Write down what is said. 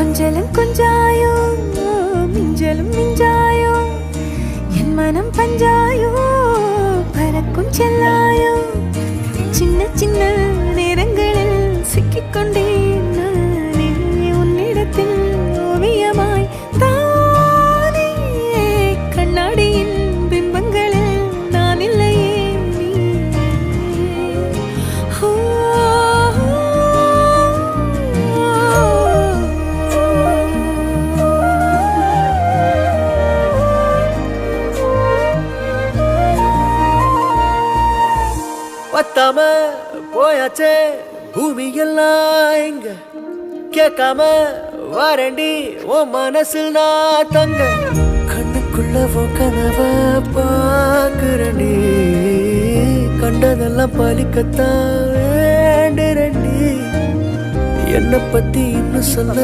கொஞ்சலும் கொஞ்சாயோ மிஞ்சலும் மிஞ்சாயோ என் மனம் பஞ்சாயோ பறக்கும் செல்லாயோ சின்ன சின்ன நேரங்களில் சிக்கிக்கொண்டேன் நானே உன்னிடத்தில் ஓவியமாய் தானே கண்ணாடியின் பிம்பங்களில் நான் இல்லையே பத்தாம போயாச்சே பூமி எல்லாம் இங்க கேட்காம வாரண்டி உன் மனசில் நான் தங்க கண்ணுக்குள்ள உன் கனவ பாக்குறண்டி கண்டதெல்லாம் பலிக்கத்தான் வேண்டுறண்டி என்னை பத்தி இன்னும் சொல்ல